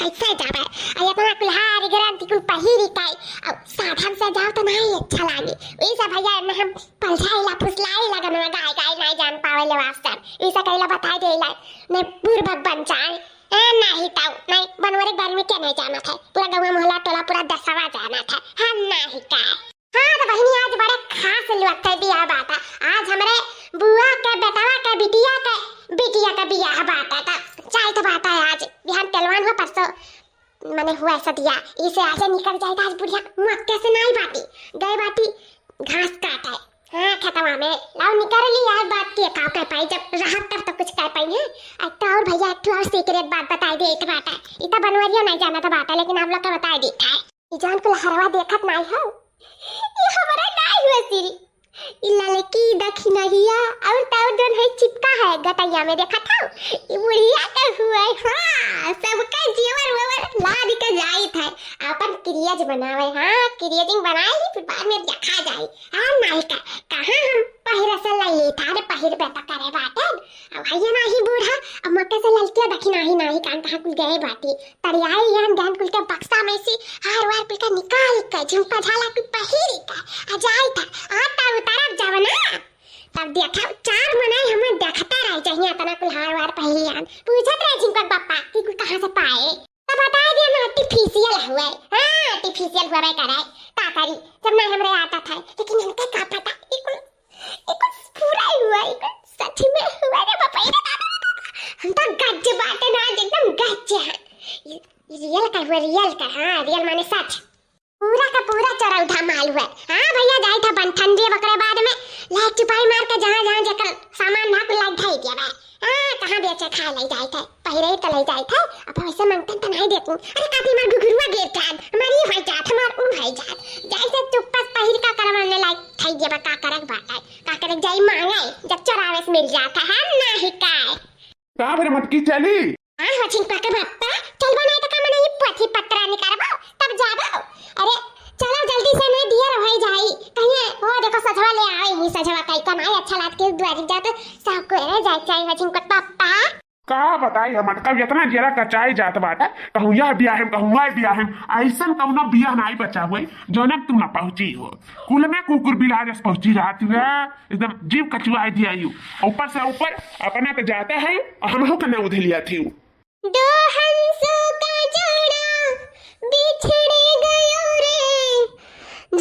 कैसे जावे आ इतना कुल्हार गारंटी कुल पहिरी काय अब साधन से जाओ तो नहीं अच्छा लागे ऐसा भैया न हम पलछाईला फुसलाई लगन में गाय गाय नहीं जान पावेले वास्ते ऐसा कहला बताई देला ने पूर्वक बन जाए नहीं ताऊ नहीं बनवरे घर में क्या नहीं जाना था पूरा गांव मोहल्ला टोला पूरा दसवा जाना था हम नहीं का हाँ तो बहनी आज बड़े खास वक्त बियाह बात आज हमारे बुआ के बेटवा के बिटिया का बियाह बात था चाय तो बात है आज बिहान तेलवान हो परसों मैंने हुआ ऐसा दिया इसे आज निकल जाएगा आज बुढ़िया मक्के से नहीं बाटी गए बाटी घास काटा है हाँ खतवा में लाओ निकल ली यार बात की काव कह पाई जब राहत तब तो कुछ कह पाई है एक तो और भैया एक और सीक्रेट बात बताई दे एक बात है इतना बनवरिया नहीं जाना था बात है लेकिन आप लोग का बताई दी था ये जान को हरवा देखत नहीं हो ये हमारा नहीं हुआ सीरी इल्ला लेकी दखी नहीं और ताऊ दोन है चिपका है गटैया में देखा था ये बुढ़िया का हुआ है हाँ सबका जीवन ववर लाद के जाई था अपन क्रियाज बनावे हाँ क्रियाजिंग बनाई फिर बाद में देखा जाए हाँ नहीं का कहाँ हम पहिरा से लाई था रे पहिर बेटा करे बाटे अब भैया नहीं बूढ़ा अब मक्के से ललतिया दखी नहीं कान कहाँ कुल गए बाटी तड़ियाई यान ध्यान कुल के बक्सा में से हार वार कुल का निकाल के झुमका झाला कुल पहिरी का आ जाई था आता उतारब जाव ना तब देखा चार मनाई हमें देखता रह चाहिए इतना कुल हार वार पहिरी यान पूछत रहे झुमका पापा कि कुल कहाँ से पाए तब बता दिया ना आर्टिफिशियल हुआ है हाँ आर्टिफिशियल हुआ कराए का करी जब ना हमरे आता था लेकिन हमका का पता एक पूरा हुआ एक सच में हुआ रे पापा ये हम तो गज्जे बातें ना एकदम गज्जे हैं रियल का हाँ रियल माने सच पूरा का पूरा चरौधा माल हुआ हाँ भैया जाए था बनठंडी बकरे बाद में लाइट चुपाई मार के जहाँ जकर सामान ना कुल लाइट ढाई दिया बा हाँ कहाँ बेचे खा ले जाए थे पहिरे तो ले जाए थे अब वैसे मांगते तो नहीं देती अरे काफी मार घुघरुआ गेट जान हमारी भाई जात हमार उन भाई जात जैसे चुप्पस पहिर का करवाने लाइक थाई दिया बा का करक बात का करक जाई मांगे जब चौराहे से मिल जाता है नहीं काय का फिर मटकी चली हाँ हो चिंपा के बाप्पा चल बनाए तो का मने ये पथी पत्रा निकारबो तब जाबो अरे चलो जल्दी से नहीं दिया रही जाई कहीं हो देखो सजवा ले आई ही सजवा कई का नहीं अच्छा लाग के द्वारी जात सब को रे जाई चाय हचिन को पापा का बताई हम मटका इतना जरा कचाई जात बाटे कहूं यह बियाह हम कहूं वह बियाह हम ऐसन कौनो बियाह नहीं बचा हुई जोने तू ना पहुंची हो कुल में कुकुर बिलाज पहुंची जाती है एकदम जीव कचुआई दिया यू ऊपर से ऊपर अपना तो जाते हैं हम हो कने उधे लिया थी दो हंसों का जोड़ा बिछड़ गयो रे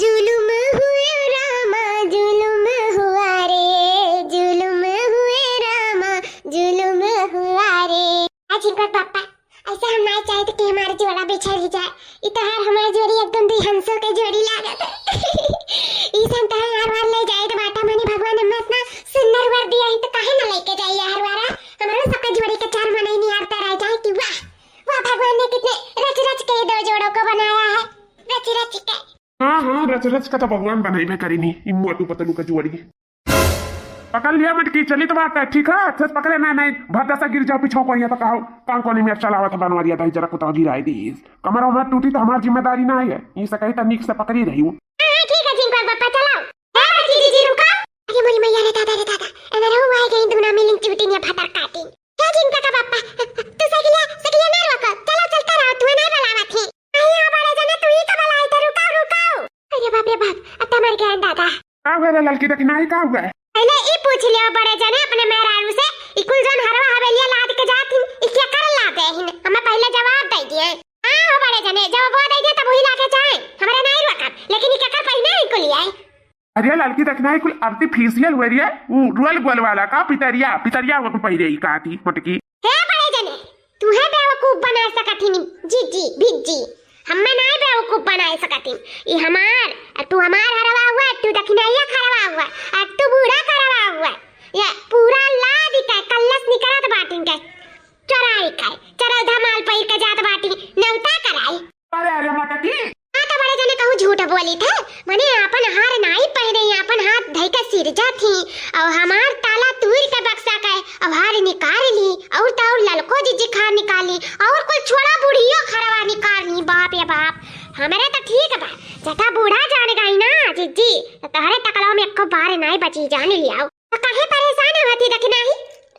जुल्म हुए रामा जुल्म हुआ रे जुल्म हुए रामा जुल्म हुआ रे आज इनका पापा ऐसा हम नहीं चाहते कि हमारा जोड़ा बिछड़ जाए इतहार हमारी जोड़ी एकदम दी हंसों के जोड़ी लागत इसन तो हर बार ले जाए तो बाटा माने भगवान हमें इतना सुंदर वर दिया है तो काहे ना लेके जाइए हर बार हमारा सबका जोड़ी का चार महीने नहीं आता रह जाए कि वाह वाह भगवान ने कितने रच के दो जोड़ों को बनाया है रच के हाँ रच का तो भगवान बनाई में करी नहीं मोटू पतलू का जोड़ी पकड़ लिया मटकी चली तो बात है ठीक है अच्छे से पकड़े नहीं भर दसा गिर जाओ पीछे को यहाँ तो कहो कान कोने में चलावा था बनवा दिया था जरा कुछ गिराई दी कमर उमर टूटी तो हमारी जिम्मेदारी ना है ये सही तकनीक से पकड़ी रही हूँ ठीक है जिनको पापा चलाओ जी रुको अरे मोरी मैया रे दादा एना रहू आए गई दुना मिलिंग चिवटी ने फटर काटी क्या जिनका का पापा तू सगिया ना रोको चलो चलता रहो तू नहीं बुलावा थी आया बड़े जने तू ही का बुलाए तो रुको अरे बाप रे बाप अब मर गया दादा का मेरे लड़की तक नहीं का हुआ पहले ई पूछ लियो बड़े जने अपने मेहरारू से इकुल जन हरवा हवेलिया लाद के जाती ई क्या कर लाते हैं हमें पहले जवाब दे दिए हां हो बड़े जने जब वो दे दिए तब वही लाके जाए हमारा नहीं रुका लेकिन ई क्या कर पहले इकुल आई अरे लड़की तक नहीं कुल आर्टिफिशियल हुई है वो रोयल गोल वाला का पितरिया वो पहिरे ही का थी मटकी हे बड़े जने तू है बेवकूफ बना सकती नी जी भिज्जी हमें नहीं बेवकूफ बना सकती ई हमार तू हमार हरवा हुआ तू दखिनाइया खरवा हुआ तू बूढ़ा करवा हुआ ये पूरा लाद का कल्लस निकलत बाटिन के चराई का चरौधा माल पहिर के जात बाटी नवता कराई अरे मटकी तो बड़े जने कहूं झूठ बोली थे मने अपन हार नहीं पहने अपन हाथ धई के सिरजा थी और हमार ताला तूर के बक्सा का अब हार निकाल ली और तो ललको जी खा निकाली और कोई छोड़ा बुढ़ियो खरवा निकाली बाप रे बाप हमारे तो ठीक बा जटा बूढ़ा जाने गई ना जीजी तो तहरे तकलाव में एको बार नहीं बची जान लियाओ तो काहे परेशान होती रखना ही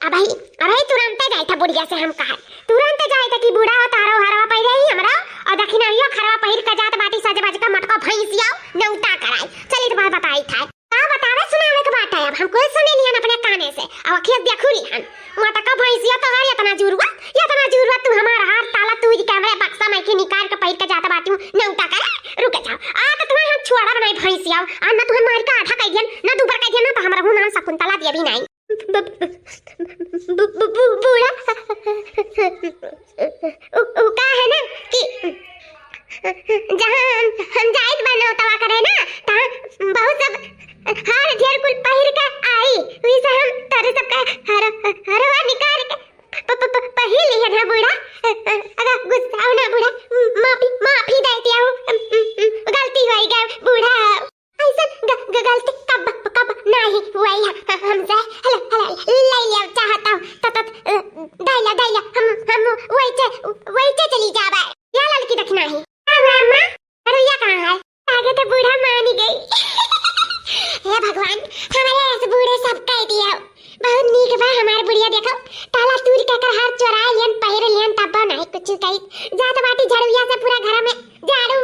अबही तुरंत जाई था बुढ़िया से हम कहा तुरंत जाए त कि बूढ़ा हो तारो हरवा पहिरे ही हमरा और दखिनाइयो खरवा पहिर के जात बाटी सज बज के मटका भैंसिया नौता कराई। चली तो बात बताई था का बतावे सुनावे के बात है। अब हम कोई सुने लिहन अपने काने से अब अखियत देखू लिहन मटका भैंसिया तो हर इतना जरूरत तू हमारा हार ताला तू कैमरे बक्सा में के निकाल के पहिर के जात बाटी नौता करे। रुक जाओ आ तो तुम्हें हम छोड़ा बनाई भैंसिया आ ना तुम्हें मार के आधा कह दियन ना दूपर कह दियन ना तो हमरा हूं नाम शकुंतला दिया भी नहीं बूढ़ा का है ना कि जहाँ हम जाइत बनो तवा करे ना तहाँ बहुत सब हार ढेर कुल पहिर के आई वैसे हम तारे सब का हरवा निकाल के पहिर लिया ना बूढ़ा। अगर गुस्सा हो ना बूढ़ा माफी देती हूँ गलती हो गई बूढ़ा ऐसा गलती कब नहीं हुई हमसे ले लिया चाहता हूँ तो दाइला हम वैसे चली जावे या लड़की देखना है अम्मा रुइया कहाँ है आगे तो बूढ़ा मान गई। हे भगवान हमारे ऐसे बूढ़े सब कह दिया बहुत नीक बा हमारे बुढ़िया देखो ताला तूर के कर हाथ चोरा लियन पहिर लियन तब नहीं कुछ कही जात बाटी झड़ुया से पूरा घर में झाड़ू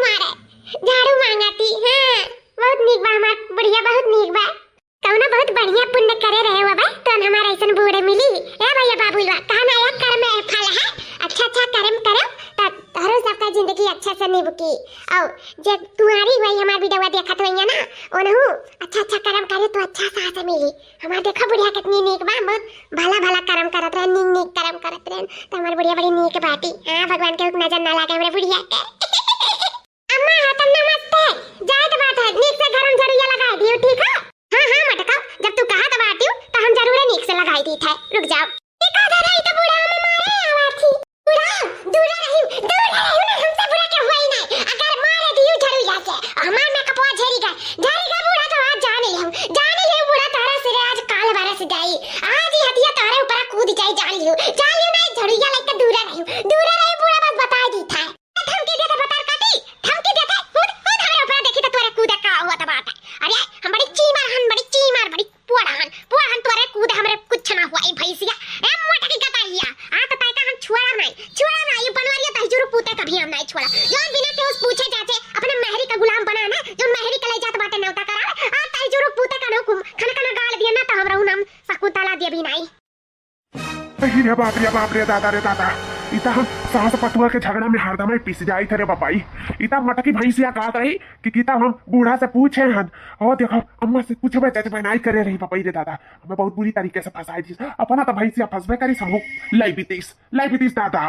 मांगती। हां बहुत नीक बा हमार बुढ़िया बहुत नीक बा कौना बहुत बढ़िया पुण्य करे रहे हो बा तो हमारा ऐसन बूढ़े मिली। ए भैया बाबूलवा कहा ना यार कर्म में फल है अच्छा कर्म करो तारो सबका जिंदगी अच्छा से निभकी और जब तुम्हारी वही हमार वीडियो देखत होइया ना ओनहु अच्छा कर्म करे तो अच्छा साथ मिली। हमार देखो बुढ़िया कितनी नीक बा बहुत भला कर्म करत रहे नीक कर्म करत रहे तो हमार बुढ़िया बड़ी नीक बाटी। हां भगवान के नजर ना लागे हमरे बुढ़िया के। अम्मा हाथ नमस्ते जाए तो बात है नीक से घर में झड़िया लगा दियो ठीक है। हां मटका जब तू कहा तो बाटी तो हम जरूर नीक से लगाई दी था। रुक जाओ देखा धरा ही तो बूढ़ा में मारे आवाज थी बूढ़ा दूर रही ना हमसे बुरा क्या हुआ ही नहीं अगर मारे दियो झड़िया से हमार में कपवा झड़ी गए बूढ़ा तो आज जाने ले बूढ़ा तारा सिरे आज काल बरस जाई आज ही हथिया तारे ऊपर कूद जाई जान लियो नहीं झड़िया लेके दूर रही बूढ़ा बस बता दी था धमकी देते बता काटी धमकी देते खुद हमारे ऊपर देखी तो तोरे कूद का हुआ तो बात है। अरे हम बड़ी चीमार बड़ी पुआहन तोरे कूद हमरे कुछ ना हुआ ई भैंसिया ए मोटा की कताइया आ तो ताका हम छुआ नहीं बनवारिया तहजुर पूते कभी हम नहीं छोड़ा जोन बिना के उस पूछे जाते अपने महरी का गुलाम बनाना जो महरी के ले जात बाटे नौता करा आ तहजुर पूते का हुकुम खना गाल दिया ना तो हमरा नाम शकुंतला दिया भी नहीं। अरे बाप रे दादा इता हम सास पतुआ के झगड़ा में हरदम पिस जाई थे रे बापाई। इता मटकी भैंसिया कहत रही कि किता हम बूढ़ा से पूछे हन और देखो अम्मा से पूछबे त बनाई करे रही बापाई रे दादा हमें बहुत बुरी तरीके से फंसाई थी अपना तो भैंसिया फंसबे करी समूह लाई बीतीस दादा।